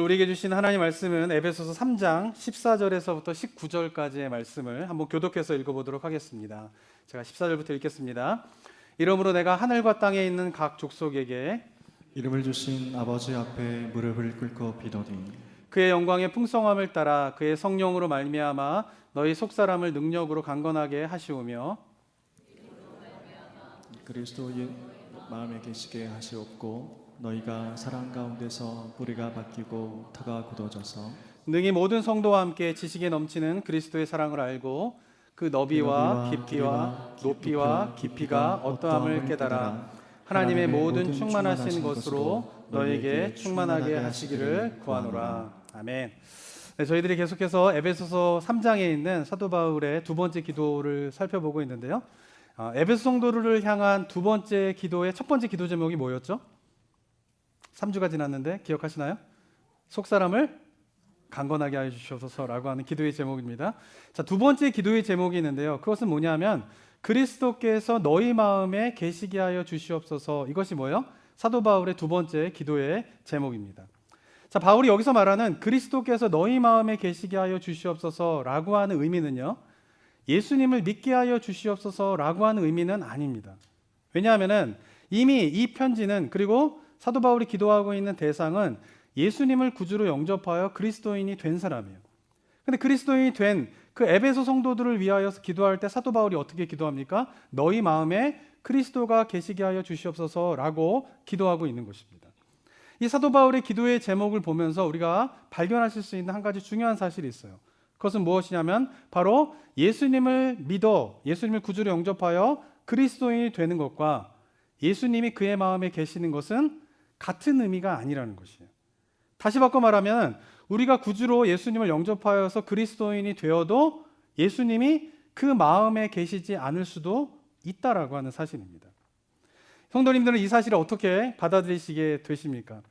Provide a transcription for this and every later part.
우리에게 주신 하나님 말씀은 에베소서 3장 14절에서부터 19절까지의 말씀을 한번 교독해서 읽어보도록 하겠습니다. 제가 14절부터 읽겠습니다. 이러므로 내가 하늘과 땅에 있는 각 족속에게 이름을 주신 아버지 앞에 무릎을 꿇고 비노니 그의 영광의 풍성함을 따라 그의 성령으로 말미암아 너희 속사람을 능력으로 강건하게 하시오며 그리스도의 마음에 계시게 하시옵고 너희가 사랑 가운데서 뿌리가 바뀌고 터가 굳어져서 능히 모든 성도와 함께 지식에 넘치는 그리스도의 사랑을 알고 그 너비와 깊이와 높이와 깊이가 어떠함을 깨달아 하나님의 모든 충만하신 것으로 너에게 충만하게 하시기를 구하노라. 아멘. 네, 저희들이 계속해서 에베소서 3장에 있는 사도 바울의 두 번째 기도를 살펴보고 있는데요. 에베소 성도를 향한 두 번째 기도의 첫 번째 기도 제목이 뭐였죠? 3주가 지났는데 기억하시나요? 속사람을 강건하게 하여 주시옵소서라고 하는 기도의 제목입니다. 자, 두 번째 기도의 제목이 있는데요. 그것은 뭐냐면 그리스도께서 너희 마음에 계시게 하여 주시옵소서. 이것이 뭐예요? 사도 바울의 두 번째 기도의 제목입니다. 자, 바울이 여기서 말하는 그리스도께서 너희 마음에 계시게 하여 주시옵소서라고 하는 의미는요, 예수님을 믿게 하여 주시옵소서라고 하는 의미는 아닙니다. 왜냐하면은 이미 이 편지는, 그리고 사도 바울이 기도하고 있는 대상은 예수님을 구주로 영접하여 그리스도인이 된 사람이에요. 근데 그리스도인이 된 그 에베소 성도들을 위하여서 기도할 때 사도 바울이 어떻게 기도합니까? 너희 마음에 그리스도가 계시게 하여 주시옵소서라고 기도하고 있는 것입니다. 이 사도 바울의 기도의 제목을 보면서 우리가 발견하실 수 있는 한 가지 중요한 사실이 있어요. 그것은 무엇이냐면 바로 예수님을 믿어 예수님을 구주로 영접하여 그리스도인이 되는 것과 예수님이 그의 마음에 계시는 것은 같은 의미가 아니라는 것이에요. 다시 바꿔 말하면 우리가 구주로 예수님을 영접하여서 그리스도인이 되어도 예수님이 그 마음에 계시지 않을 수도 있다라고 하는 사실입니다. 성도님들은 이 사실을 어떻게 받아들이시게 되십니까?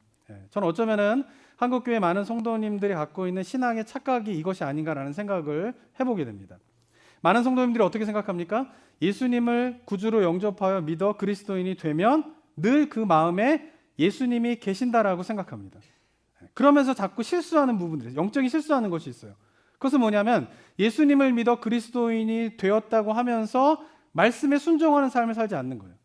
저는 어쩌면은 한국교회 많은 성도님들이 갖고 있는 신앙의 착각이 이것이 아닌가라는 생각을 해보게 됩니다. 많은 성도님들이 어떻게 생각합니까? 예수님을 구주로 영접하여 믿어 그리스도인이 되면 늘 그 마음에 예수님이 계신다라고 생각합니다. 그러면서 자꾸 실수하는 부분들이, 영적인 실수하는 것이 있어요. 그것은 뭐냐면 예수님을 믿어 그리스도인이 되었다고 하면서 말씀에 순종하는 삶을 살지 않는 거예요.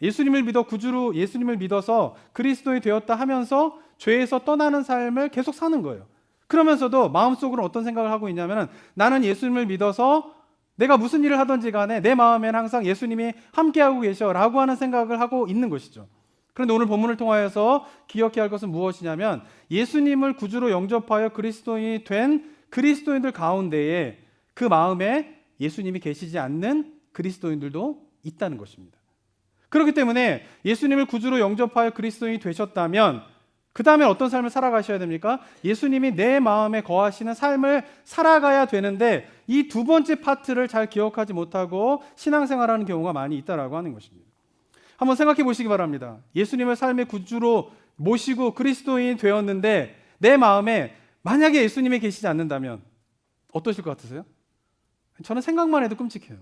예수님을 믿어 구주로 예수님을 믿어서 그리스도인이 되었다 하면서 죄에서 떠나는 삶을 계속 사는 거예요. 그러면서도 마음속으로 어떤 생각을 하고 있냐면 나는 예수님을 믿어서 내가 무슨 일을 하든지 간에 내 마음에는 항상 예수님이 함께하고 계셔라고 하는 생각을 하고 있는 것이죠. 그런데 오늘 본문을 통하여서 기억해야 할 것은 무엇이냐면 예수님을 구주로 영접하여 그리스도인이 된 그리스도인들 가운데에 그 마음에 예수님이 계시지 않는 그리스도인들도 있다는 것입니다. 그렇기 때문에 예수님을 구주로 영접하여 그리스도인이 되셨다면 그 다음에 어떤 삶을 살아가셔야 됩니까? 예수님이 내 마음에 거하시는 삶을 살아가야 되는데 이 두 번째 파트를 잘 기억하지 못하고 신앙생활하는 경우가 많이 있다라고 하는 것입니다. 한번 생각해 보시기 바랍니다. 예수님을 삶의 구주로 모시고 그리스도인이 되었는데 내 마음에 만약에 예수님이 계시지 않는다면 어떠실 것 같으세요? 저는 생각만 해도 끔찍해요.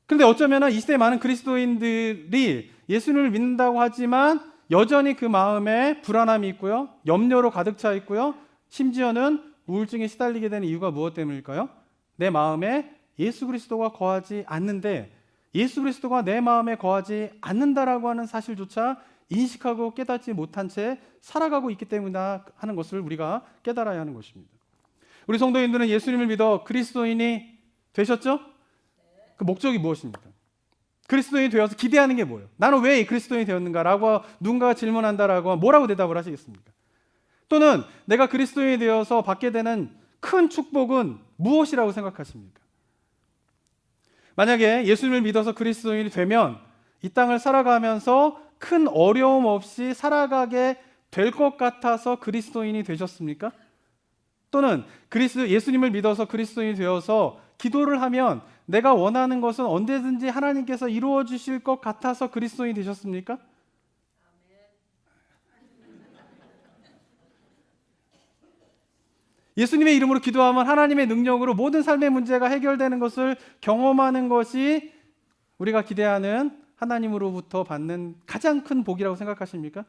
그런데 어쩌면 이 시대의 많은 그리스도인들이 예수님을 믿는다고 하지만 여전히 그 마음에 불안함이 있고요, 염려로 가득 차 있고요, 심지어는 우울증에 시달리게 되는 이유가 무엇 때문일까요? 내 마음에 예수 그리스도가 거하지 않는데 예수 그리스도가 내 마음에 거하지 않는다라고 하는 사실조차 인식하고 깨닫지 못한 채 살아가고 있기 때문이다 하는 것을 우리가 깨달아야 하는 것입니다. 우리 성도님들은 예수님을 믿어 그리스도인이 되셨죠? 그 목적이 무엇입니까? 그리스도인이 되어서 기대하는 게 뭐예요? 나는 왜 그리스도인이 되었는가라고 누군가가 질문한다라고 뭐라고 대답을 하시겠습니까? 또는 내가 그리스도인이 되어서 받게 되는 큰 축복은 무엇이라고 생각하십니까? 만약에 예수님을 믿어서 그리스도인이 되면 이 땅을 살아가면서 큰 어려움 없이 살아가게 될 것 같아서 그리스도인이 되셨습니까? 또는 예수님을 믿어서 그리스도인이 되어서 기도를 하면 내가 원하는 것은 언제든지 하나님께서 이루어 주실 것 같아서 그리스도인이 되셨습니까? 예수님의 이름으로 기도하면 하나님의 능력으로 모든 삶의 문제가 해결되는 것을 경험하는 것이 우리가 기대하는 하나님으로부터 받는 가장 큰 복이라고 생각하십니까?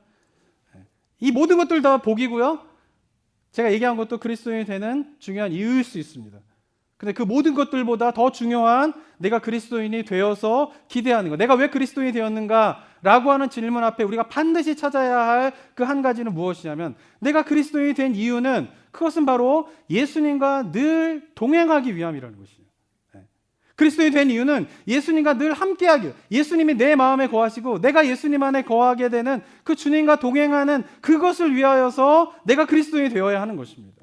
이 모든 것들 다 복이고요. 제가 얘기한 것도 그리스도인이 되는 중요한 이유일 수 있습니다. 근데 그 모든 것들보다 더 중요한 내가 그리스도인이 되어서 기대하는 것, 내가 왜 그리스도인이 되었는가 라고 하는 질문 앞에 우리가 반드시 찾아야 할 그 한 가지는 무엇이냐면, 내가 그리스도인이 된 이유는 그것은 바로 예수님과 늘 동행하기 위함이라는 것이에요. 그리스도인이 된 이유는 예수님과 늘 함께하기, 예수님이 내 마음에 거하시고 내가 예수님 안에 거하게 되는 그 주님과 동행하는 그것을 위하여서 내가 그리스도인이 되어야 하는 것입니다.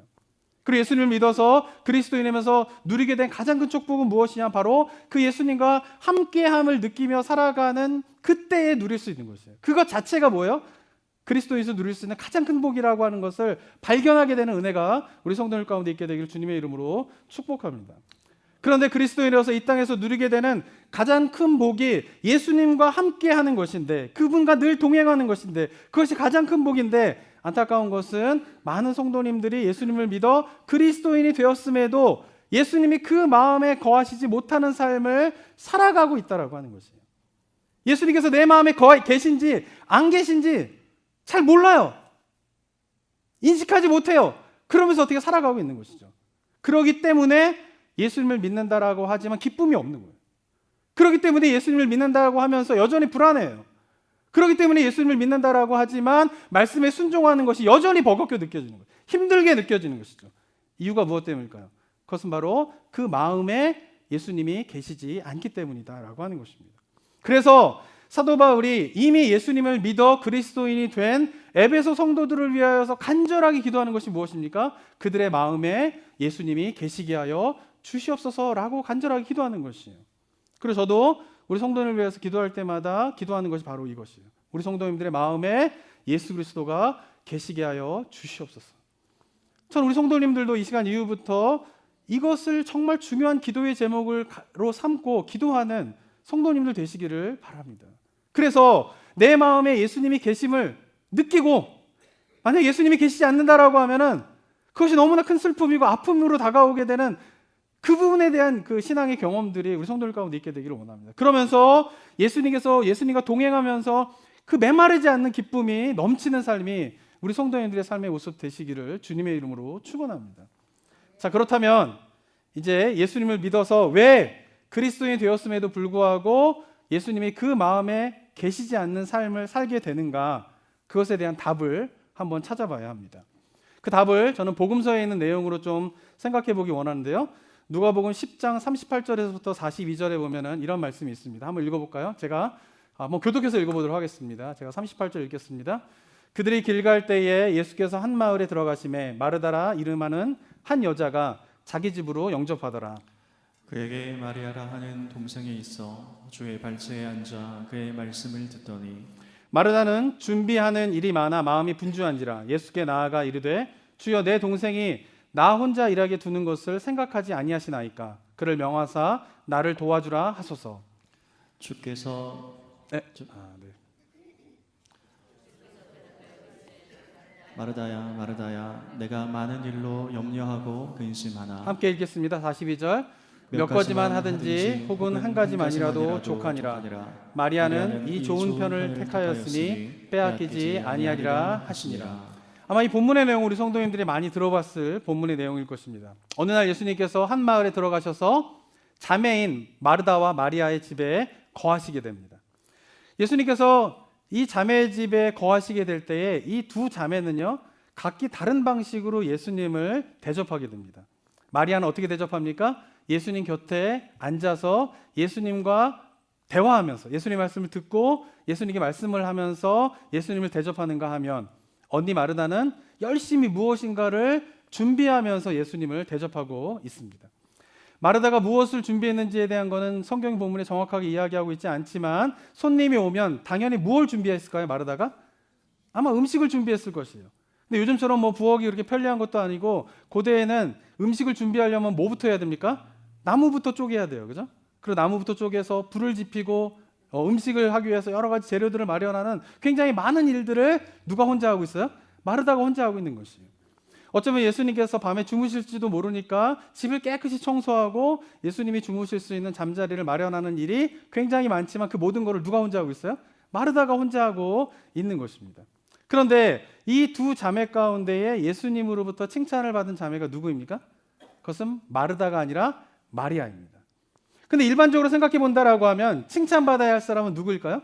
그리고 예수님을 믿어서 그리스도인이면서 누리게 된 가장 큰 축복은 무엇이냐? 바로 그 예수님과 함께함을 느끼며 살아가는 그때에 누릴 수 있는 것이에요. 그것 자체가 뭐예요? 그리스도인에서 누릴 수 있는 가장 큰 복이라고 하는 것을 발견하게 되는 은혜가 우리 성도들 가운데 있게 되기를 주님의 이름으로 축복합니다. 그런데 그리스도인으로서 이 땅에서 누리게 되는 가장 큰 복이 예수님과 함께하는 것인데, 그분과 늘 동행하는 것인데, 그것이 가장 큰 복인데, 안타까운 것은 많은 성도님들이 예수님을 믿어 그리스도인이 되었음에도 예수님이 그 마음에 거하시지 못하는 삶을 살아가고 있다라고 하는 것이에요. 예수님께서 내 마음에 계신지 안 계신지 잘 몰라요. 인식하지 못해요. 그러면서 어떻게 살아가고 있는 것이죠. 그렇기 때문에 예수님을 믿는다라고 하지만 기쁨이 없는 거예요. 그렇기 때문에 예수님을 믿는다고 하면서 여전히 불안해요. 그렇기 때문에 예수님을 믿는다라고 하지만 말씀에 순종하는 것이 여전히 버겁게 느껴지는 거예요. 힘들게 느껴지는 것이죠. 이유가 무엇 때문일까요? 그것은 바로 그 마음에 예수님이 계시지 않기 때문이다라고 하는 것입니다. 그래서 사도 바울이 이미 예수님을 믿어 그리스도인이 된 에베소 성도들을 위하여서 간절하게 기도하는 것이 무엇입니까? 그들의 마음에 예수님이 계시게 하여 주시옵소서라고 간절하게 기도하는 것이에요. 그리고 저도 우리 성도님을 위해서 기도할 때마다 기도하는 것이 바로 이것이에요. 우리 성도님들의 마음에 예수 그리스도가 계시게 하여 주시옵소서. 저는 우리 성도님들도 이 시간 이후부터 이것을 정말 중요한 기도의 제목으로 삼고 기도하는 성도님들 되시기를 바랍니다. 그래서 내 마음에 예수님이 계심을 느끼고, 만약 예수님이 계시지 않는다라고 하면은 그것이 너무나 큰 슬픔이고 아픔으로 다가오게 되는 그 부분에 대한 그 신앙의 경험들이 우리 성도들 가운데 있게 되기를 원합니다. 그러면서 예수님과 동행하면서 그 메마르지 않는 기쁨이 넘치는 삶이 우리 성도님들의 삶의 모습 되시기를 주님의 이름으로 축원합니다. 자, 그렇다면 이제 예수님을 믿어서 왜 그리스도인이 되었음에도 불구하고 예수님이 그 마음에 계시지 않는 삶을 살게 되는가, 그것에 대한 답을 한번 찾아봐야 합니다. 그 답을 저는 복음서에 있는 내용으로 좀 생각해 보기 원하는데요. 누가복음 10장 38절에서부터 42절에 보면은 이런 말씀이 있습니다. 한번 읽어볼까요? 제가 한번 교독해서 읽어보도록 하겠습니다. 제가 38절 읽겠습니다. 그들이 길 갈 때에 예수께서 한 마을에 들어가심에 마르다라 이름하는 한 여자가 자기 집으로 영접하더라. 그에게 마리아라 하는 동생이 있어 주의 발치에 앉아 그의 말씀을 듣더니, 마르다는 준비하는 일이 많아 마음이 분주한지라 예수께 나아가 이르되, 주여 내 동생이 나 혼자 일하게 두는 것을 생각하지 아니하시나이까. 그를 명하사 나를 도와주라 하소서. 주께서 네. 마르다야 마르다야 내가 많은 일로 염려하고 근심하나. 함께 읽겠습니다. 42절. 몇 가지만 하든지 혹은 한 가지만이라도 족하니라. 마리아는 이 좋은 편을 택하였으니 빼앗기지 아니하리라 하시니라. 아마 이 본문의 내용 우리 성도님들이 많이 들어봤을 본문의 내용일 것입니다. 어느 날 예수님께서 한 마을에 들어가셔서 자매인 마르다와 마리아의 집에 거하시게 됩니다. 예수님께서 이 자매의 집에 거하시게 될 때에 이 두 자매는요, 각기 다른 방식으로 예수님을 대접하게 됩니다. 마리아는 어떻게 대접합니까? 예수님 곁에 앉아서 예수님과 대화하면서 예수님 말씀을 듣고 예수님께 말씀을 하면서 예수님을 대접하는가 하면, 언니 마르다는 열심히 무엇인가를 준비하면서 예수님을 대접하고 있습니다. 마르다가 무엇을 준비했는지에 대한 것은 성경 본문에 정확하게 이야기하고 있지 않지만, 손님이 오면 당연히 무엇을 준비했을까요? 마르다가 아마 음식을 준비했을 것이에요. 근데 요즘처럼 뭐 부엌이 그렇게 편리한 것도 아니고, 고대에는 음식을 준비하려면 뭐부터 해야 됩니까? 나무부터 쪼개야 돼요, 그죠? 그리고 나무부터 쪼개서 불을 지피고 음식을 하기 위해서 여러 가지 재료들을 마련하는 굉장히 많은 일들을 누가 혼자 하고 있어요? 마르다가 혼자 하고 있는 것이에요. 어쩌면 예수님께서 밤에 주무실지도 모르니까 집을 깨끗이 청소하고 예수님이 주무실 수 있는 잠자리를 마련하는 일이 굉장히 많지만 그 모든 것을 누가 혼자 하고 있어요? 마르다가 혼자 하고 있는 것입니다. 그런데 이 두 자매 가운데에 예수님으로부터 칭찬을 받은 자매가 누구입니까? 그것은 마르다가 아니라 마리아입니다. 근데 일반적으로 생각해 본다라고 하면 칭찬받아야 할 사람은 누구일까요?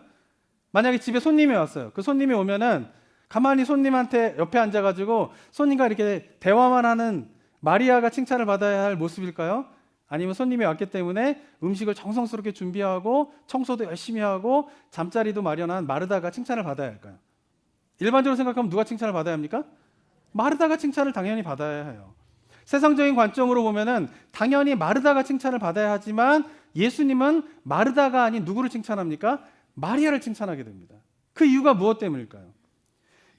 만약에 집에 손님이 왔어요. 그 손님이 오면은 가만히 손님한테 옆에 앉아가지고 손님과 이렇게 대화만 하는 마리아가 칭찬을 받아야 할 모습일까요? 아니면 손님이 왔기 때문에 음식을 정성스럽게 준비하고 청소도 열심히 하고 잠자리도 마련한 마르다가 칭찬을 받아야 할까요? 일반적으로 생각하면 누가 칭찬을 받아야 합니까? 마르다가 칭찬을 당연히 받아야 해요. 세상적인 관점으로 보면은 당연히 마르다가 칭찬을 받아야 하지만 예수님은 마르다가 아닌 누구를 칭찬합니까? 마리아를 칭찬하게 됩니다. 그 이유가 무엇 때문일까요?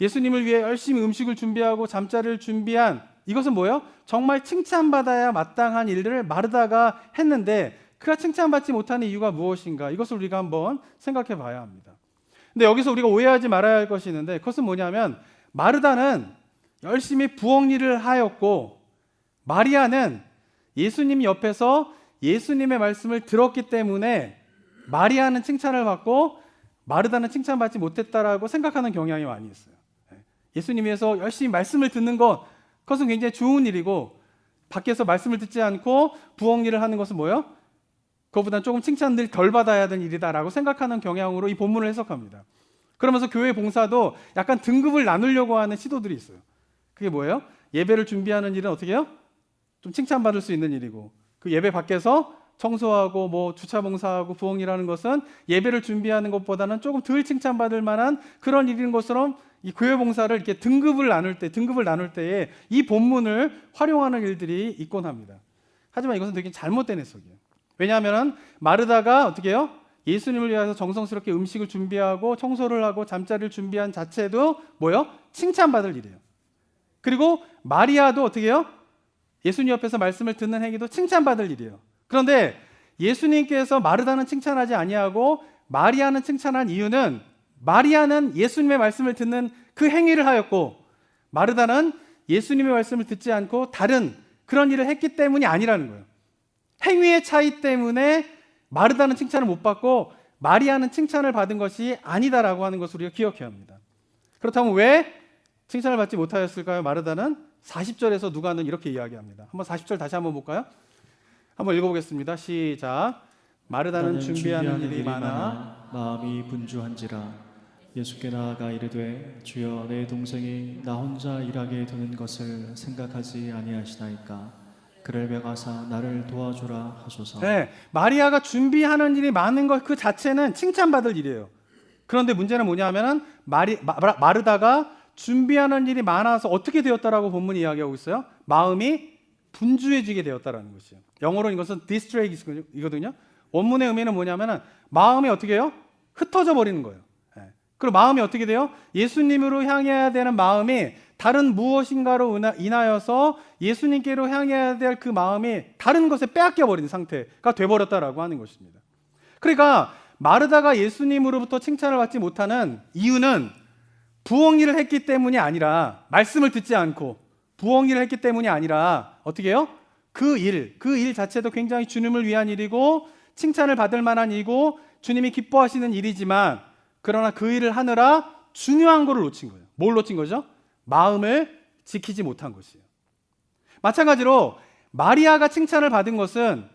예수님을 위해 열심히 음식을 준비하고 잠자리를 준비한 이것은 뭐예요? 정말 칭찬받아야 마땅한 일들을 마르다가 했는데 그가 칭찬받지 못하는 이유가 무엇인가? 이것을 우리가 한번 생각해 봐야 합니다. 근데 여기서 우리가 오해하지 말아야 할 것이 있는데 그것은 뭐냐면 마르다는 열심히 부엌 일을 하였고 마리아는 예수님 옆에서 예수님의 말씀을 들었기 때문에 마리아는 칭찬을 받고 마르다는 칭찬받지 못했다라고 생각하는 경향이 많이 있어요. 예수님에서 열심히 말씀을 듣는 것 그것은 굉장히 좋은 일이고 밖에서 말씀을 듣지 않고 부엌 일을 하는 것은 뭐예요? 그것보다는 조금 칭찬을 덜 받아야 하는 일이다라고 생각하는 경향으로 이 본문을 해석합니다. 그러면서 교회 봉사도 약간 등급을 나누려고 하는 시도들이 있어요. 그게 뭐예요? 예배를 준비하는 일은 어떻게 해요? 좀 칭찬받을 수 있는 일이고 그 예배 밖에서 청소하고 뭐 주차 봉사하고 부엌 일하는 것은 예배를 준비하는 것보다는 조금 덜 칭찬받을 만한 그런 일인 것처럼 이 교회 봉사를 이렇게 등급을 나눌 때에 이 본문을 활용하는 일들이 있곤 합니다. 하지만 이것은 되게 잘못된 해석이에요. 왜냐하면 마르다가 어떻게 해요? 예수님을 위해서 정성스럽게 음식을 준비하고 청소를 하고 잠자리를 준비한 자체도 뭐예요? 칭찬받을 일이에요. 그리고 마리아도 어떻게 해요? 예수님 옆에서 말씀을 듣는 행위도 칭찬받을 일이에요. 그런데 예수님께서 마르다는 칭찬하지 아니하고 마리아는 칭찬한 이유는 마리아는 예수님의 말씀을 듣는 그 행위를 하였고 마르다는 예수님의 말씀을 듣지 않고 다른 그런 일을 했기 때문이 아니라는 거예요. 행위의 차이 때문에 마르다는 칭찬을 못 받고 마리아는 칭찬을 받은 것이 아니다라고 하는 것을 우리가 기억해야 합니다. 그렇다면 왜 칭찬을 받지 못하였을까요? 마르다는 40절에서 누가는 이렇게 이야기합니다. 한번 40절 다시 한번 볼까요? 한번 읽어보겠습니다. 시작. 마르다는 준비하는 일이 많아 마음이 분주한지라 예수께 나아가 이르되 주여 내 동생이 나 혼자 일하게 되는 것을 생각하지 아니하시나이까 그를 베가사 나를 도와주라 하소서. 네, 마리아가 준비하는 일이 많은 것 그 자체는 칭찬받을 일이에요. 그런데 문제는 뭐냐면은 마르다가 준비하는 일이 많아서 어떻게 되었다라고 본문이 이야기하고 있어요? 마음이 분주해지게 되었다라는 것이에요. 영어로 이것은 distract이거든요. 원문의 의미는 뭐냐면은 마음이 어떻게 해요? 흩어져 버리는 거예요. 그리고 마음이 어떻게 돼요? 예수님으로 향해야 되는 마음이 다른 무엇인가로 인하여서 예수님께로 향해야 될 그 마음이 다른 것에 빼앗겨 버린 상태가 돼버렸다라고 하는 것입니다. 그러니까 마르다가 예수님으로부터 칭찬을 받지 못하는 이유는 부엌 일을 했기 때문이 아니라 말씀을 듣지 않고 부엌 일을 했기 때문이 아니라 어떻게 해요? 그 일 자체도 굉장히 주님을 위한 일이고 칭찬을 받을 만한 일이고 주님이 기뻐하시는 일이지만 그러나 그 일을 하느라 중요한 거를 놓친 거예요. 뭘 놓친 거죠? 마음을 지키지 못한 것이에요. 마찬가지로 마리아가 칭찬을 받은 것은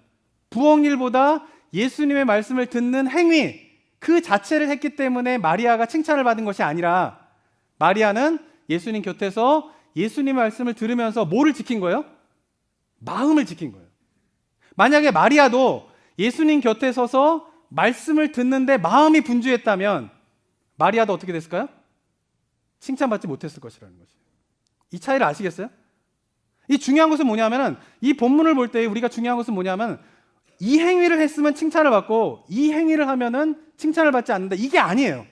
부엌 일보다 예수님의 말씀을 듣는 행위 그 자체를 했기 때문에 마리아가 칭찬을 받은 것이 아니라 마리아는 예수님 곁에서 예수님의 말씀을 들으면서 뭐를 지킨 거예요? 마음을 지킨 거예요. 만약에 마리아도 예수님 곁에 서서 말씀을 듣는데 마음이 분주했다면 마리아도 어떻게 됐을까요? 칭찬받지 못했을 것이라는 것이에요. 이 차이를 아시겠어요? 이 중요한 것은 뭐냐면 이 본문을 볼 때 우리가 중요한 것은 뭐냐면 이 행위를 했으면 칭찬을 받고 이 행위를 하면은 칭찬을 받지 않는다. 이게 아니에요.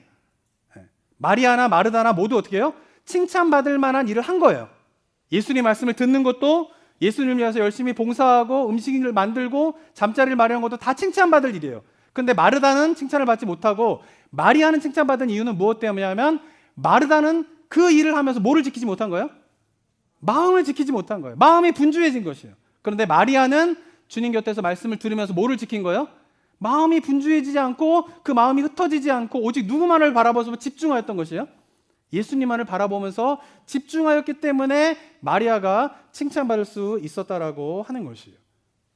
마리아나 마르다나 모두 어떻게 해요? 칭찬받을 만한 일을 한 거예요. 예수님 말씀을 듣는 것도 예수님을 위해서 열심히 봉사하고 음식을 만들고 잠자리를 마련한 것도 다 칭찬받을 일이에요. 근데 마르다는 칭찬을 받지 못하고 마리아는 칭찬받은 이유는 무엇 때문이냐면 마르다는 그 일을 하면서 뭐를 지키지 못한 거예요? 마음을 지키지 못한 거예요. 마음이 분주해진 것이에요. 그런데 마리아는 주님 곁에서 말씀을 들으면서 뭐를 지킨 거예요? 마음이 분주해지지 않고 그 마음이 흩어지지 않고 오직 누구만을 바라보면서 집중하였던 것이에요. 예수님만을 바라보면서 집중하였기 때문에 마리아가 칭찬받을 수 있었다라고 하는 것이에요.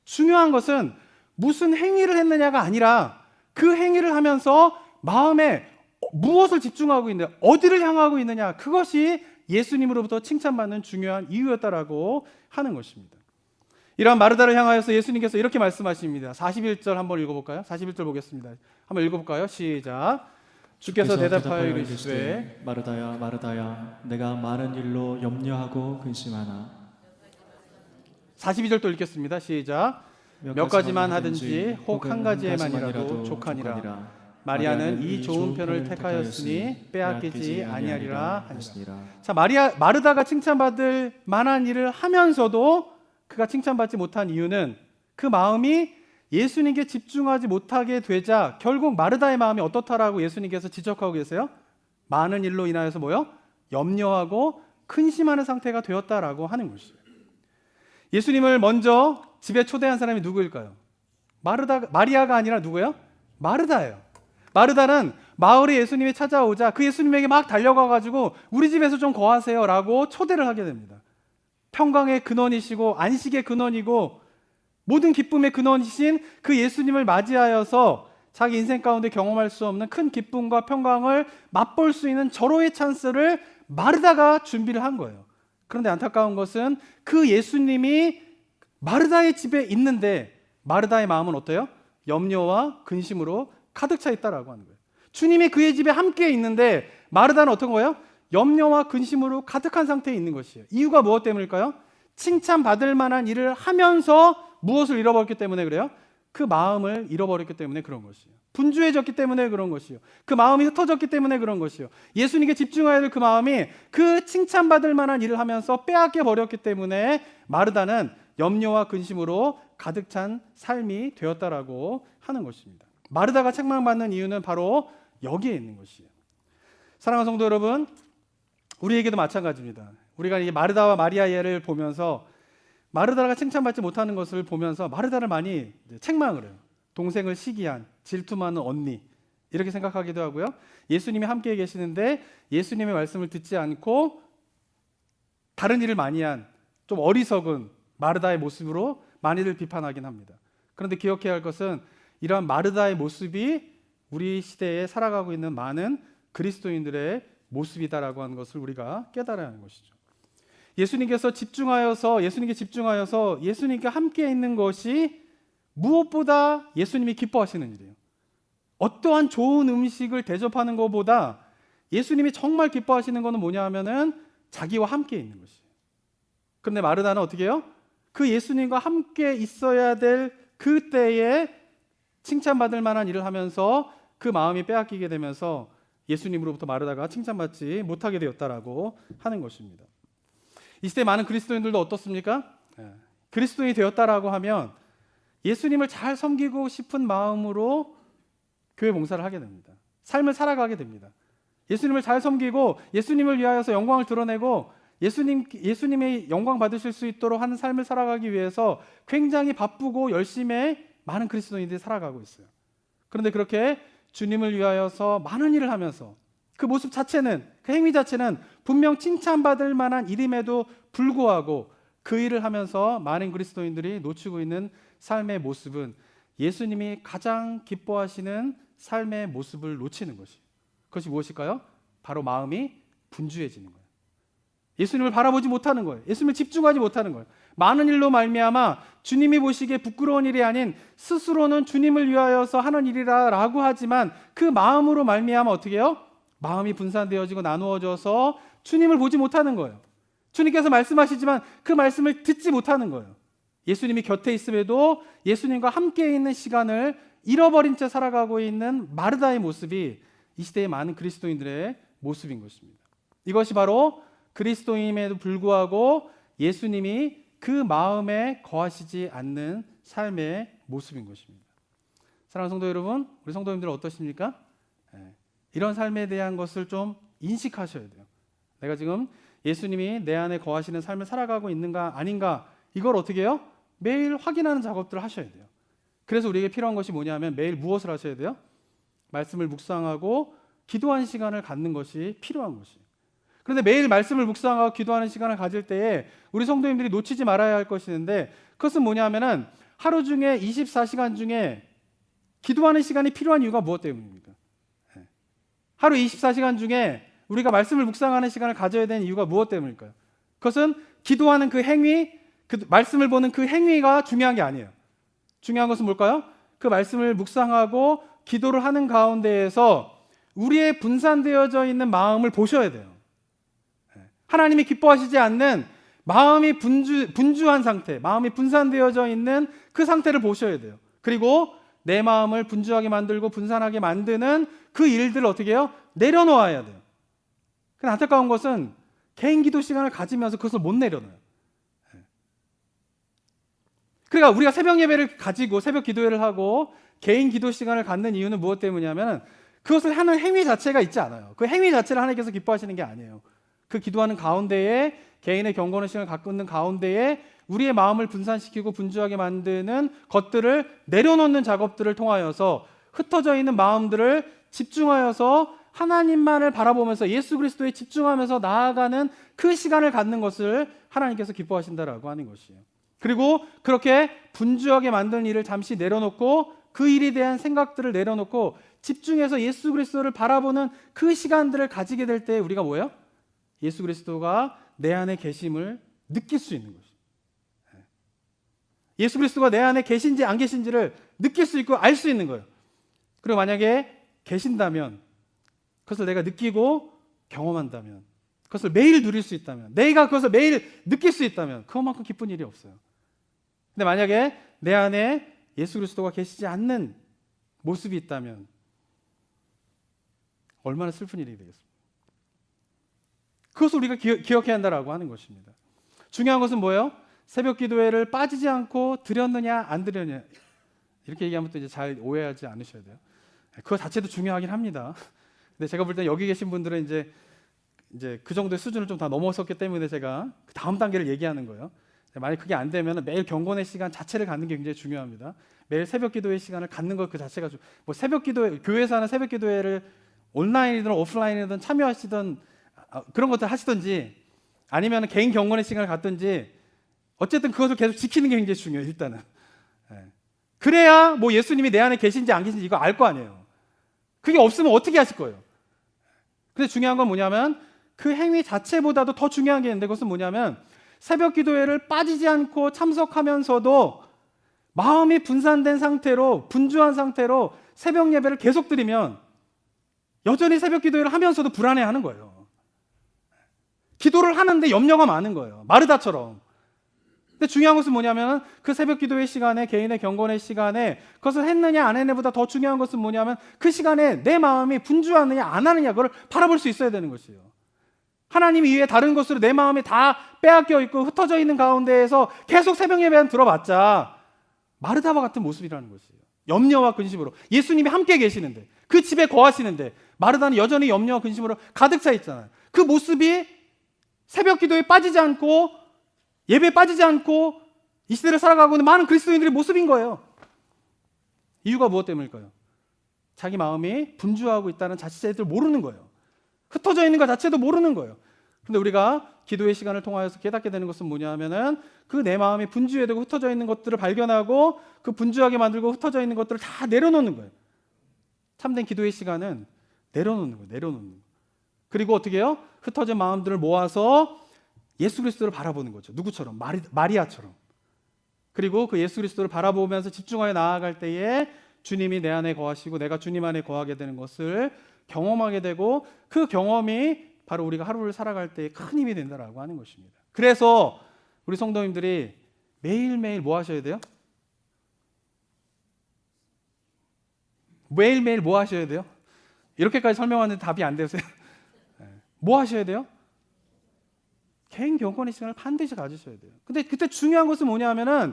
중요한 것은 무슨 행위를 했느냐가 아니라 그 행위를 하면서 마음에 무엇을 집중하고 있느냐, 어디를 향하고 있느냐, 그것이 예수님으로부터 칭찬받는 중요한 이유였다라고 하는 것입니다. 이러한 마르다를 향하여서 예수님께서 이렇게 말씀하십니다. 41절 한번 읽어볼까요? 41절 보겠습니다. 한번 읽어볼까요? 시작. 주께서 대답하여 이르시되 마르다야 마르다야 내가 많은 일로 염려하고 근심하나. 42절 또 읽겠습니다. 시작. 몇 가지만 하든지 혹 한 가지에만이라도 족하니라. 마리아는 이 좋은 편을 택하였으니 빼앗기지 아니하리라 하니라. 자, 마르다가 칭찬받을 만한 일을 하면서도 그가 칭찬받지 못한 이유는 그 마음이 예수님께 집중하지 못하게 되자 결국 마르다의 마음이 어떻다라고 예수님께서 지적하고 계세요? 많은 일로 인하여서 뭐요? 염려하고 근심하는 상태가 되었다라고 하는 것이에요. 예수님을 먼저 집에 초대한 사람이 누구일까요? 마리아가 아니라 누구예요? 마르다예요. 마르다는 마을에 예수님이 찾아오자 그 예수님에게 막 달려가가지고 우리 집에서 좀 거하세요 라고 초대를 하게 됩니다. 평강의 근원이시고 안식의 근원이고 모든 기쁨의 근원이신 그 예수님을 맞이하여서 자기 인생 가운데 경험할 수 없는 큰 기쁨과 평강을 맛볼 수 있는 절호의 찬스를 마르다가 준비를 한 거예요. 그런데 안타까운 것은 그 예수님이 마르다의 집에 있는데 마르다의 마음은 어때요? 염려와 근심으로 가득 차 있다라고 하는 거예요. 주님이 그의 집에 함께 있는데 마르다는 어떤 거예요? 염려와 근심으로 가득한 상태에 있는 것이에요. 이유가 무엇 때문일까요? 칭찬받을 만한 일을 하면서 무엇을 잃어버렸기 때문에 그래요? 그 마음을 잃어버렸기 때문에 그런 것이에요. 분주해졌기 때문에 그런 것이요. 그 마음이 흩어졌기 때문에 그런 것이요. 예수님께 집중해야 될 그 마음이 그 칭찬받을 만한 일을 하면서 빼앗겨 버렸기 때문에 마르다는 염려와 근심으로 가득 찬 삶이 되었다라고 하는 것입니다. 마르다가 책망받는 이유는 바로 여기에 있는 것이에요. 사랑하는 성도 여러분, 우리에게도 마찬가지입니다. 우리가 이 마르다와 마리아 예를 보면서 마르다가 칭찬받지 못하는 것을 보면서 마르다를 많이 책망을 해요. 동생을 시기한, 질투 많은 언니 이렇게 생각하기도 하고요. 예수님이 함께 계시는데 예수님의 말씀을 듣지 않고 다른 일을 많이 한 좀 어리석은 마르다의 모습으로 많이들 비판하긴 합니다. 그런데 기억해야 할 것은 이러한 마르다의 모습이 우리 시대에 살아가고 있는 많은 그리스도인들의 모습이다라고 하는 것을 우리가 깨달아야 하는 것이죠. 예수님께 집중하여서 예수님과 함께 있는 것이 무엇보다 예수님이 기뻐하시는 일이에요. 어떠한 좋은 음식을 대접하는 것보다 예수님이 정말 기뻐하시는 것은 뭐냐 하면은 자기와 함께 있는 것이에요. 그런데 마르다는 어떻게 해요? 그 예수님과 함께 있어야 될 그때에 칭찬받을 만한 일을 하면서 그 마음이 빼앗기게 되면서 예수님으로부터 마르다가 칭찬받지 못하게 되었다라고 하는 것입니다. 이 시대 많은 그리스도인들도 어떻습니까? 그리스도인이 되었다라고 하면 예수님을 잘 섬기고 싶은 마음으로 교회 봉사를 하게 됩니다. 삶을 살아가게 됩니다. 예수님을 잘 섬기고 예수님을 위하여서 영광을 드러내고 예수님의 영광 받으실 수 있도록 하는 삶을 살아가기 위해서 굉장히 바쁘고 열심히 많은 그리스도인들이 살아가고 있어요. 그런데 그렇게 주님을 위하여서 많은 일을 하면서 그 모습 자체는, 그 행위 자체는 분명 칭찬받을 만한 일임에도 불구하고 그 일을 하면서 많은 그리스도인들이 놓치고 있는 삶의 모습은 예수님이 가장 기뻐하시는 삶의 모습을 놓치는 것이에요. 그것이 무엇일까요? 바로 마음이 분주해지는 거예요. 예수님을 바라보지 못하는 거예요. 예수님을 집중하지 못하는 거예요. 많은 일로 말미암아 주님이 보시기에 부끄러운 일이 아닌 스스로는 주님을 위하여서 하는 일이라고 하지만 그 마음으로 말미암아 어떻게 해요? 마음이 분산되어지고 나누어져서 주님을 보지 못하는 거예요. 주님께서 말씀하시지만 그 말씀을 듣지 못하는 거예요. 예수님이 곁에 있음에도 예수님과 함께 있는 시간을 잃어버린 채 살아가고 있는 마르다의 모습이 이 시대의 많은 그리스도인들의 모습인 것입니다. 이것이 바로 그리스도인임에도 불구하고 예수님이 그 마음에 거하시지 않는 삶의 모습인 것입니다. 사랑하는 성도 여러분, 우리 성도님들은 어떠십니까? 이런 삶에 대한 것을 좀 인식하셔야 돼요. 내가 지금 예수님이 내 안에 거하시는 삶을 살아가고 있는가 아닌가, 이걸 어떻게 해요? 매일 확인하는 작업들을 하셔야 돼요. 그래서 우리에게 필요한 것이 뭐냐면 매일 무엇을 하셔야 돼요? 말씀을 묵상하고 기도하는 시간을 갖는 것이 필요한 것이에요. 그런데 매일 말씀을 묵상하고 기도하는 시간을 가질 때에 우리 성도님들이 놓치지 말아야 할 것이 있는데, 그것은 뭐냐면은 하루 중에 24시간 중에 기도하는 시간이 필요한 이유가 무엇 때문입니까? 하루 24시간 중에 우리가 말씀을 묵상하는 시간을 가져야 되는 이유가 무엇 때문일까요? 그것은 기도하는 그 행위, 그 말씀을 보는 그 행위가 중요한 게 아니에요. 중요한 것은 뭘까요? 그 말씀을 묵상하고 기도를 하는 가운데에서 우리의 분산되어져 있는 마음을 보셔야 돼요. 하나님이 기뻐하시지 않는 마음이 분주한 상태, 마음이 분산되어져 있는 그 상태를 보셔야 돼요. 그리고 내 마음을 분주하게 만들고 분산하게 만드는 그 일들을 어떻게 해요? 내려놓아야 돼요. 근데 안타까운 것은 개인 기도 시간을 가지면서 그것을 못 내려놔요. 그러니까 우리가 새벽 예배를 가지고 새벽 기도회를 하고 개인 기도 시간을 갖는 이유는 무엇 때문이냐면 그것을 하는 행위 자체가 있지 않아요. 그 행위 자체를 하나님께서 기뻐하시는 게 아니에요. 그 기도하는 가운데에 개인의 경건의 시간을 갖고 있는 가운데에 우리의 마음을 분산시키고 분주하게 만드는 것들을 내려놓는 작업들을 통하여서 흩어져 있는 마음들을 집중하여서 하나님만을 바라보면서 예수 그리스도에 집중하면서 나아가는 그 시간을 갖는 것을 하나님께서 기뻐하신다라고 하는 것이에요. 그리고 그렇게 분주하게 만드는 일을 잠시 내려놓고 그 일에 대한 생각들을 내려놓고 집중해서 예수 그리스도를 바라보는 그 시간들을 가지게 될 때 우리가 뭐예요? 예수 그리스도가 내 안에 계심을 느낄 수 있는 것이에요. 예수 그리스도가 내 안에 계신지 안 계신지를 느낄 수 있고 알 수 있는 거예요. 그리고 만약에 계신다면, 그것을 내가 느끼고 경험한다면, 그것을 매일 누릴 수 있다면, 내가 그것을 매일 느낄 수 있다면 그것만큼 기쁜 일이 없어요. 근데 만약에 내 안에 예수 그리스도가 계시지 않는 모습이 있다면 얼마나 슬픈 일이 되겠습니까? 그것을 우리가 기억해야 한다라고 하는 것입니다. 중요한 것은 뭐예요? 새벽 기도회를 빠지지 않고 드렸느냐 안 드렸느냐, 이렇게 얘기하면 또 이제 잘 오해하지 않으셔야 돼요. 그거 자체도 중요하긴 합니다. 근데 제가 볼 때 여기 계신 분들은 이제 그 정도의 수준을 좀 다 넘어섰기 때문에 제가 그 다음 단계를 얘기하는 거예요. 만약 그게 안 되면 매일 경건의 시간 자체를 갖는 게 굉장히 중요합니다. 매일 새벽 기도의 시간을 갖는 것 그 자체가 뭐 새벽 기도회, 교회에서 하는 새벽 기도회를 온라인이든 오프라인이든 참여하시던 그런 것들 하시든지 아니면 개인 경건의 시간을 갖든지 어쨌든 그것을 계속 지키는 게 굉장히 중요해요. 일단은 그래야 뭐 예수님이 내 안에 계신지 안 계신지 이거 알 거 아니에요. 그게 없으면 어떻게 하실 거예요? 근데 중요한 건 뭐냐면 그 행위 자체보다도 더 중요한 게 있는데, 그것은 뭐냐면 새벽 기도회를 빠지지 않고 참석하면서도 마음이 분산된 상태로, 분주한 상태로 새벽 예배를 계속 드리면 여전히 새벽 기도회를 하면서도 불안해하는 거예요. 기도를 하는데 염려가 많은 거예요. 마르다처럼. 근데 중요한 것은 뭐냐면 그 새벽 기도의 시간에, 개인의 경건의 시간에 그것을 했느냐 안 했느냐보다 더 중요한 것은 뭐냐면 그 시간에 내 마음이 분주하느냐 안 하느냐 그걸 바라볼 수 있어야 되는 것이에요. 하나님 이외에 다른 것으로 내 마음이 다 빼앗겨 있고 흩어져 있는 가운데에서 계속 새벽 예배만 들어봤자 마르다와 같은 모습이라는 것이에요. 염려와 근심으로. 예수님이 함께 계시는데, 그 집에 거하시는데 마르다는 여전히 염려와 근심으로 가득 차 있잖아요. 그 모습이 새벽 기도에 빠지지 않고 예배에 빠지지 않고 이 시대를 살아가고 있는 많은 그리스도인들의 모습인 거예요. 이유가 무엇 때문일까요? 자기 마음이 분주하고 있다는 자체를 모르는 거예요. 흩어져 있는 것 자체도 모르는 거예요. 그런데 우리가 기도의 시간을 통하여서 깨닫게 되는 것은 뭐냐면은 그 내 마음이 분주해 되고 흩어져 있는 것들을 발견하고 그 분주하게 만들고 흩어져 있는 것들을 다 내려놓는 거예요. 참된 기도의 시간은 내려놓는 거예요. 내려놓는 거예요. 그리고 어떻게 해요? 흩어진 마음들을 모아서 예수 그리스도를 바라보는 거죠. 누구처럼? 마리아처럼. 그리고 그 예수 그리스도를 바라보면서 집중하여 나아갈 때에 주님이 내 안에 거하시고 내가 주님 안에 거하게 되는 것을 경험하게 되고, 그 경험이 바로 우리가 하루를 살아갈 때에 큰 힘이 된다라고 하는 것입니다. 그래서 우리 성도님들이 매일매일 뭐 하셔야 돼요? 매일매일 뭐 하셔야 돼요? 이렇게까지 설명하는데 답이 안 되세요? 뭐 하셔야 돼요? 개인 경건의 시간을 반드시 가지셔야 돼요. 근데 그때 중요한 것은 뭐냐면은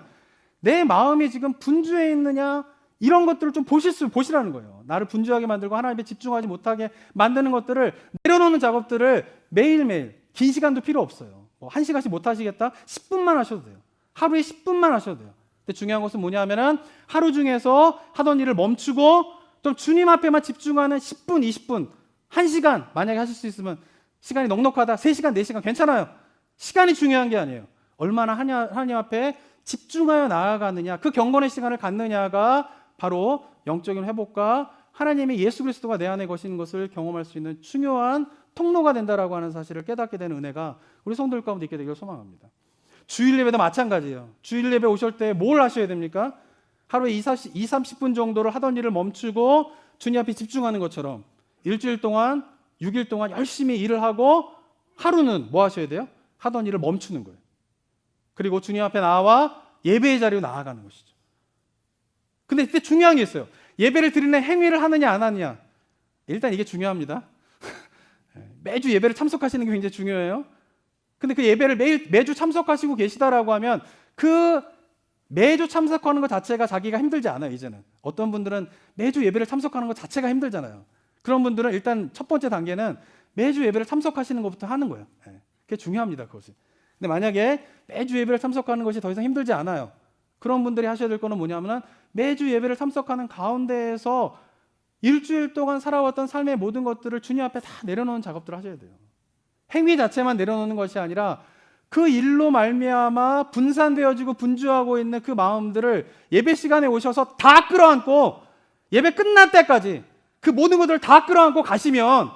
내 마음이 지금 분주해 있느냐, 이런 것들을 좀 보시라는 거예요. 나를 분주하게 만들고 하나님에 집중하지 못하게 만드는 것들을 내려놓는 작업들을 매일매일, 긴 시간도 필요 없어요. 뭐 1시간씩 못 하시겠다? 10분만 하셔도 돼요. 하루에 10분만 하셔도 돼요. 근데 중요한 것은 뭐냐면은 하루 중에서 하던 일을 멈추고 좀 주님 앞에만 집중하는 10분, 20분, 1시간 만약에 하실 수 있으면 시간이 넉넉하다. 3시간, 4시간 괜찮아요. 시간이 중요한 게 아니에요. 얼마나 하나님 앞에 집중하여 나아가느냐, 그 경건의 시간을 갖느냐가 바로 영적인 회복과 하나님의 예수 그리스도가 내 안에 거신 것을 경험할 수 있는 중요한 통로가 된다라고 하는 사실을 깨닫게 되는 은혜가 우리 성도들 가운데 있게 되기를 소망합니다. 주일 예배도 마찬가지예요. 주일 예배 오실 때 뭘 하셔야 됩니까? 하루에 30분 정도를 하던 일을 멈추고 주님 앞에 집중하는 것처럼 일주일 동안 6일 동안 열심히 일을 하고 하루는 뭐 하셔야 돼요? 하던 일을 멈추는 거예요. 그리고 주님 앞에 나와 예배의 자리로 나아가는 것이죠. 근데 이때 중요한 게 있어요. 예배를 드리는 행위를 하느냐 안 하느냐. 일단 이게 중요합니다. 매주 예배를 참석하시는 게 굉장히 중요해요. 근데 그 예배를 매주 참석하시고 계시다라고 하면 그 매주 참석하는 것 자체가 자기가 힘들지 않아요. 이제는 어떤 분들은 매주 예배를 참석하는 것 자체가 힘들잖아요. 그런 분들은 일단 첫 번째 단계는 매주 예배를 참석하시는 것부터 하는 거예요. 그게 중요합니다. 그것이. 근데 만약에 매주 예배를 참석하는 것이 더 이상 힘들지 않아요. 그런 분들이 하셔야 될 거는 뭐냐면 매주 예배를 참석하는 가운데에서 일주일 동안 살아왔던 삶의 모든 것들을 주님 앞에 다 내려놓는 작업들을 하셔야 돼요. 행위 자체만 내려놓는 것이 아니라 그 일로 말미암아 분산되어지고 분주하고 있는 그 마음들을 예배 시간에 오셔서 다 끌어안고 예배 끝날 때까지 그 모든 것들을 다 끌어안고 가시면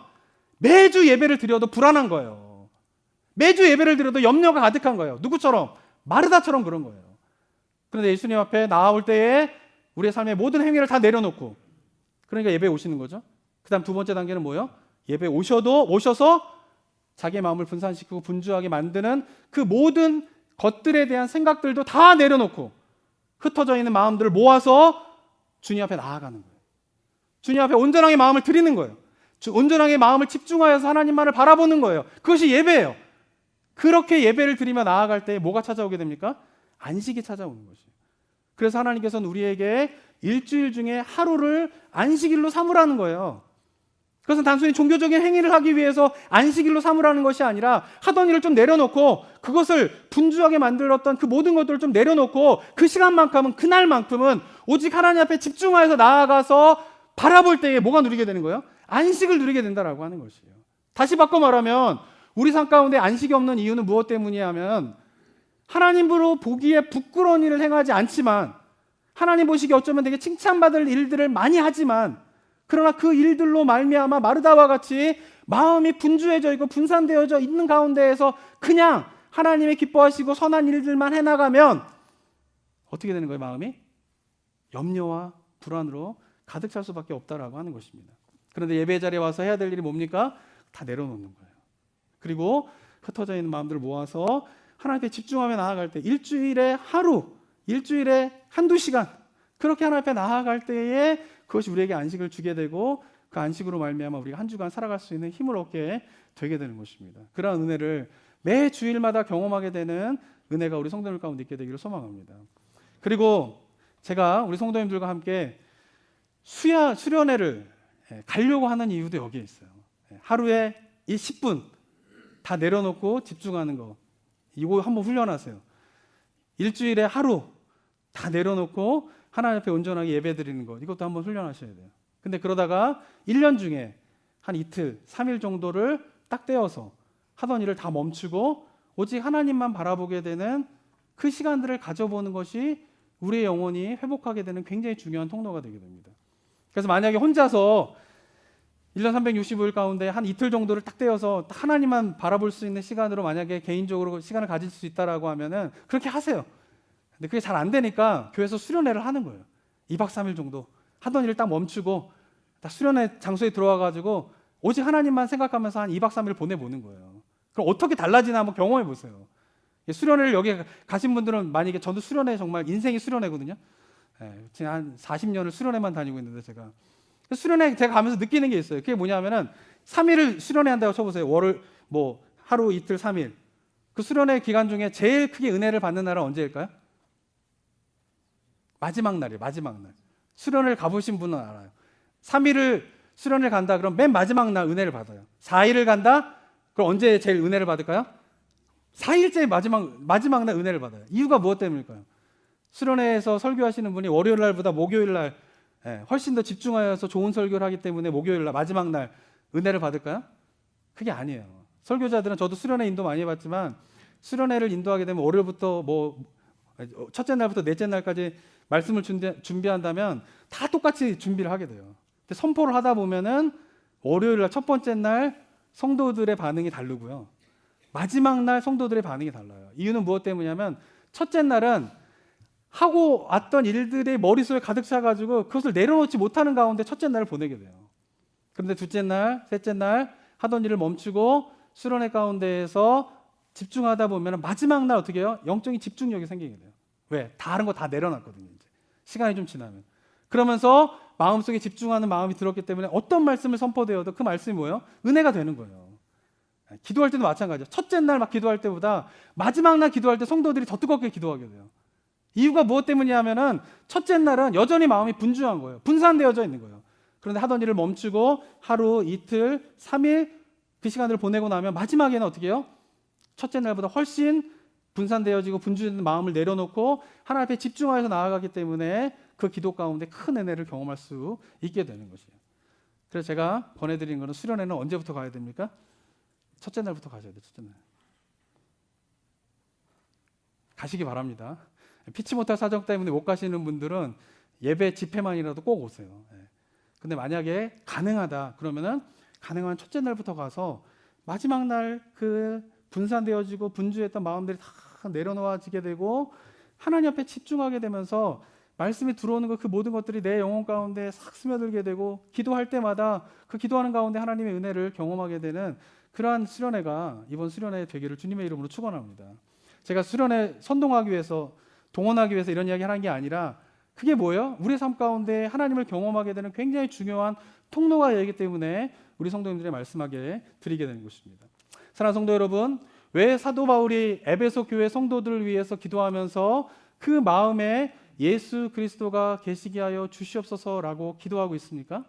매주 예배를 드려도 불안한 거예요. 매주 예배를 드려도 염려가 가득한 거예요. 누구처럼? 마르다처럼 그런 거예요. 그런데 예수님 앞에 나올 때에 우리의 삶의 모든 행위를 다 내려놓고, 그러니까 예배에 오시는 거죠. 그 다음 두 번째 단계는 뭐예요? 예배에 오셔서 자기의 마음을 분산시키고 분주하게 만드는 그 모든 것들에 대한 생각들도 다 내려놓고 흩어져 있는 마음들을 모아서 주님 앞에 나아가는 거예요. 주님 앞에 온전하게 마음을 드리는 거예요. 온전하게 마음을 집중하여서 하나님만을 바라보는 거예요. 그것이 예배예요. 그렇게 예배를 드리며 나아갈 때 뭐가 찾아오게 됩니까? 안식이 찾아오는 것이에요. 그래서 하나님께서는 우리에게 일주일 중에 하루를 안식일로 삼으라는 거예요. 그것은 단순히 종교적인 행위를 하기 위해서 안식일로 삼으라는 것이 아니라 하던 일을 좀 내려놓고 그것을 분주하게 만들었던 그 모든 것들을 좀 내려놓고 그 시간만큼은, 그날만큼은 오직 하나님 앞에 집중하여서 나아가서 바라볼 때에 뭐가 누리게 되는 거예요? 안식을 누리게 된다라고 하는 것이에요. 다시 바꿔 말하면 우리 삶 가운데 안식이 없는 이유는 무엇 때문이냐 하면 하나님으로 보기에 부끄러운 일을 행하지 않지만 하나님 보시기에 어쩌면 되게 칭찬받을 일들을 많이 하지만 그러나 그 일들로 말미암아 마르다와 같이 마음이 분주해져 있고 분산되어져 있는 가운데에서 그냥 하나님의 기뻐하시고 선한 일들만 해나가면 어떻게 되는 거예요? 마음이 염려와 불안으로 가득 찰 수밖에 없다라고 하는 것입니다. 그런데 예배 자리에 와서 해야 될 일이 뭡니까? 다 내려놓는 거예요. 그리고 흩어져 있는 마음들을 모아서 하나님께 집중하며 나아갈 때 일주일에 하루, 일주일에 한두 시간 그렇게 하나님 앞에 나아갈 때에 그것이 우리에게 안식을 주게 되고 그 안식으로 말미암아 우리가 한 주간 살아갈 수 있는 힘을 얻게 되게 되는 것입니다. 그러한 은혜를 매 주일마다 경험하게 되는 은혜가 우리 성도들 가운데 있게 되기를 소망합니다. 그리고 제가 우리 성도님들과 함께 수련회를 가려고 하는 이유도 여기에 있어요. 하루에 이 10분 다 내려놓고 집중하는 거, 이거 한번 훈련하세요. 일주일에 하루 다 내려놓고 하나님 앞에 온전하게 예배드리는 것, 이것도 한번 훈련하셔야 돼요. 근데 그러다가 1년 중에 한 이틀, 3일 정도를 딱 떼어서 하던 일을 다 멈추고 오직 하나님만 바라보게 되는 그 시간들을 가져보는 것이 우리의 영혼이 회복하게 되는 굉장히 중요한 통로가 되게 됩니다. 그래서 만약에 혼자서 1년 365일 가운데 한 이틀 정도를 딱 떼어서 하나님만 바라볼 수 있는 시간으로 만약에 개인적으로 시간을 가질 수 있다라고 하면은 그렇게 하세요. 근데 그게 잘 안 되니까 교회에서 수련회를 하는 거예요. 2박 3일 정도 하던 일을 딱 멈추고 딱 수련회 장소에 들어와가지고 오직 하나님만 생각하면서 한 2박 3일 보내보는 거예요. 그럼 어떻게 달라지나 한번 경험해 보세요. 수련회를 여기 가신 분들은 만약에 저도 수련회 정말 인생이 수련회거든요. 지금 한 40년을 수련회만 다니고 있는데 제가 수련회 제가 가면서 느끼는 게 있어요. 그게 뭐냐면은 3일을 수련회 한다고 쳐보세요. 월을 뭐 하루 이틀 3일 그 수련회 기간 중에 제일 크게 은혜를 받는 날은 언제일까요? 마지막 날이에요. 마지막 날. 수련회를 가보신 분은 알아요. 3일을 수련회를 간다 그럼 맨 마지막 날 은혜를 받아요. 4일을 간다? 그럼 언제 제일 은혜를 받을까요? 4일째 마지막 날 은혜를 받아요. 이유가 무엇 때문일까요? 수련회에서 설교하시는 분이 월요일 날보다 목요일 날 훨씬 더 집중하여서 좋은 설교를 하기 때문에 목요일 날 마지막 날 은혜를 받을까요? 그게 아니에요. 설교자들은, 저도 수련회 인도 많이 해봤지만 수련회를 인도하게 되면 월요일부터 첫째 날부터 넷째 날까지 말씀을 준비한다면 다 똑같이 준비를 하게 돼요. 근데 선포를 하다 보면은 월요일 날 첫 번째 날 성도들의 반응이 다르고요, 마지막 날 성도들의 반응이 달라요. 이유는 무엇 때문이냐면 첫째 날은 하고 왔던 일들이 머릿속에 가득 차가지고 그것을 내려놓지 못하는 가운데 첫째 날을 보내게 돼요. 그런데 둘째 날, 셋째 날 하던 일을 멈추고 수련회 가운데에서 집중하다 보면 마지막 날 어떻게 해요? 영적인 집중력이 생기게 돼요. 왜? 다른 거 다 내려놨거든요. 이제 시간이 좀 지나면. 그러면서 마음속에 집중하는 마음이 들었기 때문에 어떤 말씀을 선포되어도 그 말씀이 뭐예요? 은혜가 되는 거예요. 기도할 때도 마찬가지예요. 첫째 날 막 기도할 때보다 마지막 날 기도할 때 성도들이 더 뜨겁게 기도하게 돼요. 이유가 무엇 때문이냐면은 첫째 날은 여전히 마음이 분주한 거예요. 분산되어져 있는 거예요. 그런데 하던 일을 멈추고 하루, 이틀, 3일 그 시간을 보내고 나면 마지막에는 어떻게 해요? 첫째 날보다 훨씬 분산되어지고 분주한 마음을 내려놓고 하나님 앞에 집중하여서 나아가기 때문에 그 기도 가운데 큰 은혜를 경험할 수 있게 되는 것이에요. 그래서 제가 권해드린 거는 수련회는 언제부터 가야 됩니까? 첫째 날부터 가셔야 돼요. 첫째 날. 가시기 바랍니다. 피치 못할 사정 때문에 못 가시는 분들은 예배 집회만이라도 꼭 오세요. 근데 만약에 가능하다 그러면은 가능한 첫째 날부터 가서 마지막 날 그 분산되어지고 분주했던 마음들이 다 내려놓아지게 되고 하나님 앞에 집중하게 되면서 말씀이 들어오는 그 모든 것들이 내 영혼 가운데 싹 스며들게 되고 기도할 때마다 그 기도하는 가운데 하나님의 은혜를 경험하게 되는 그러한 수련회가 이번 수련회 되기를 주님의 이름으로 축원합니다. 제가 수련회 선동하기 위해서, 동원하기 위해서 이런 이야기 하는 게 아니라 그게 뭐예요? 우리의 삶 가운데 하나님을 경험하게 되는 굉장히 중요한 통로가 되기 때문에 우리 성도님들의 말씀하게 드리게 되는 것입니다. 사랑하는 성도 여러분, 왜 사도 바울이 에베소 교회 성도들을 위해서 기도하면서 그 마음에 예수 그리스도가 계시게 하여 주시옵소서라고 기도하고 있습니까?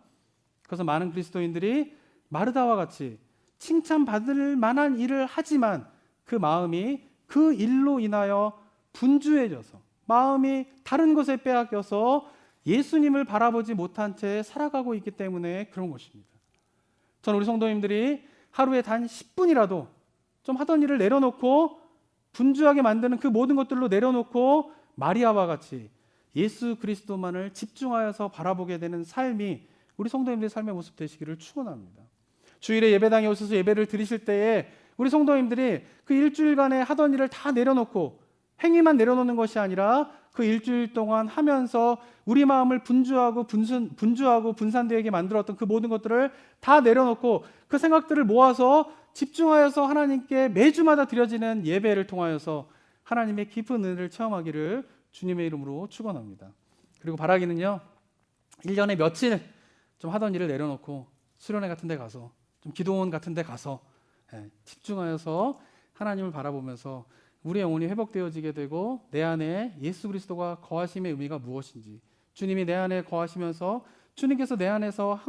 그래서 많은 그리스도인들이 마르다와 같이 칭찬받을 만한 일을 하지만 그 마음이 그 일로 인하여 분주해져서 마음이 다른 것에 빼앗겨서 예수님을 바라보지 못한 채 살아가고 있기 때문에 그런 것입니다. 저는 우리 성도님들이 하루에 단 10분이라도 좀 하던 일을 내려놓고 분주하게 만드는 그 모든 것들로 내려놓고 마리아와 같이 예수 그리스도만을 집중하여서 바라보게 되는 삶이 우리 성도님들의 삶의 모습 되시기를 축원합니다. 주일에 예배당에 오셔서 예배를 드리실 때에 우리 성도님들이 그 일주일간에 하던 일을 다 내려놓고 행위만 내려놓는 것이 아니라 그 일주일 동안 하면서 우리 마음을 분주하고 분산되게 만들었던 그 모든 것들을 다 내려놓고 그 생각들을 모아서 집중하여서 하나님께 매주마다 드려지는 예배를 통하여서 하나님의 깊은 은혜를 체험하기를 주님의 이름으로 축원합니다. 그리고 바라기는요, 1년에 며칠 좀 하던 일을 내려놓고 수련회 같은 데 가서 좀 기도원 같은 데 가서 집중하여서 하나님을 바라보면서 우리의 영혼이 회복되어지게 되고 내 안에 예수 그리스도가 거하심의 의미가 무엇인지, 주님이 내 안에 거하시면서 주님께서 내 안에서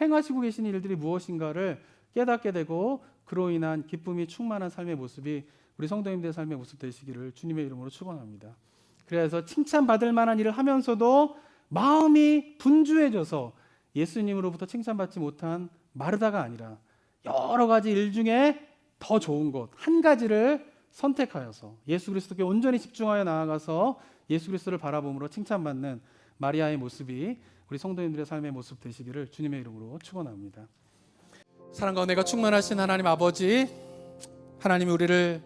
행하시고 계신 일들이 무엇인가를 깨닫게 되고 그로 인한 기쁨이 충만한 삶의 모습이 우리 성도님들의 삶의 모습 되시기를 주님의 이름으로 축원합니다. 그래서 칭찬받을 만한 일을 하면서도 마음이 분주해져서 예수님으로부터 칭찬받지 못한 마르다가 아니라 여러 가지 일 중에 더 좋은 것 한 가지를 선택하여서 예수 그리스도께 온전히 집중하여 나아가서 예수 그리스도를 바라봄으로 칭찬받는 마리아의 모습이 우리 성도님들의 삶의 모습 되시기를 주님의 이름으로 축원합니다. 사랑과 은혜가 충만하신 하나님 아버지, 하나님이 우리를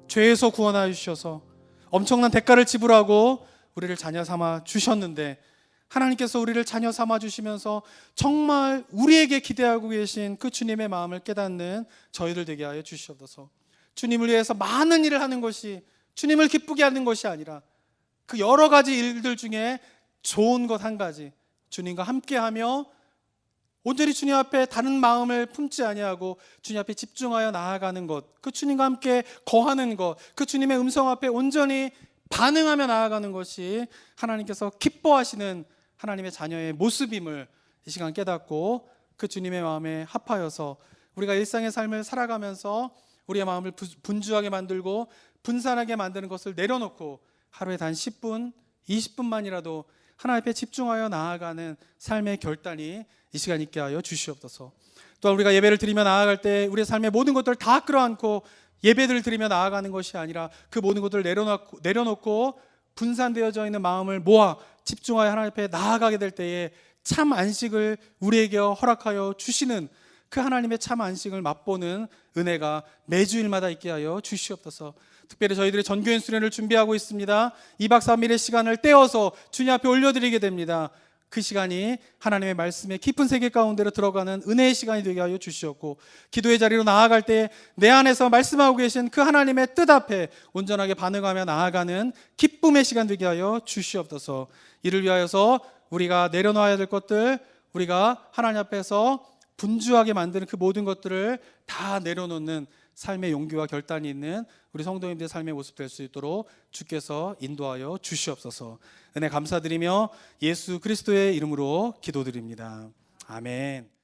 죄에서 구원하여 주셔서 엄청난 대가를 지불하고 우리를 자녀 삼아 주셨는데, 하나님께서 우리를 자녀 삼아 주시면서 정말 우리에게 기대하고 계신 그 주님의 마음을 깨닫는 저희들 되게 하여 주시옵소서. 주님을 위해서 많은 일을 하는 것이 주님을 기쁘게 하는 것이 아니라 그 여러 가지 일들 중에 좋은 것 한 가지, 주님과 함께하며 온전히 주님 앞에 다른 마음을 품지 아니하고 주님 앞에 집중하여 나아가는 것, 그 주님과 함께 거하는 것, 그 주님의 음성 앞에 온전히 반응하며 나아가는 것이 하나님께서 기뻐하시는 하나님의 자녀의 모습임을 이 시간 깨닫고 그 주님의 마음에 합하여서 우리가 일상의 삶을 살아가면서 우리의 마음을 분주하게 만들고 분산하게 만드는 것을 내려놓고 하루에 단 10분, 20분만이라도 하나님 앞에 집중하여 나아가는 삶의 결단이 이 시간 있게 하여 주시옵소서. 또한 우리가 예배를 드리며 나아갈 때 우리의 삶의 모든 것들을 다 끌어안고 예배를 드리며 나아가는 것이 아니라 그 모든 것들을 내려놓고 분산되어져 있는 마음을 모아 집중하여 하나님 앞에 나아가게 될 때에 참 안식을 우리에게 허락하여 주시는 그 하나님의 참 안식을 맛보는 은혜가 매주일마다 있게 하여 주시옵소서. 특별히 저희들이 전교인 수련을 준비하고 있습니다. 2박 3일의 시간을 떼어서 주님 앞에 올려드리게 됩니다. 그 시간이 하나님의 말씀의 깊은 세계 가운데로 들어가는 은혜의 시간이 되게 하여 주시옵고, 기도의 자리로 나아갈 때 내 안에서 말씀하고 계신 그 하나님의 뜻 앞에 온전하게 반응하며 나아가는 기쁨의 시간 되게 하여 주시옵소서. 이를 위하여서 우리가 내려놔야 될 것들, 우리가 하나님 앞에서 분주하게 만드는 그 모든 것들을 다 내려놓는 삶의 용기와 결단이 있는 우리 성도님들의 삶의 모습 될 수 있도록 주께서 인도하여 주시옵소서. 은혜 감사드리며 예수 그리스도의 이름으로 기도드립니다. 아멘.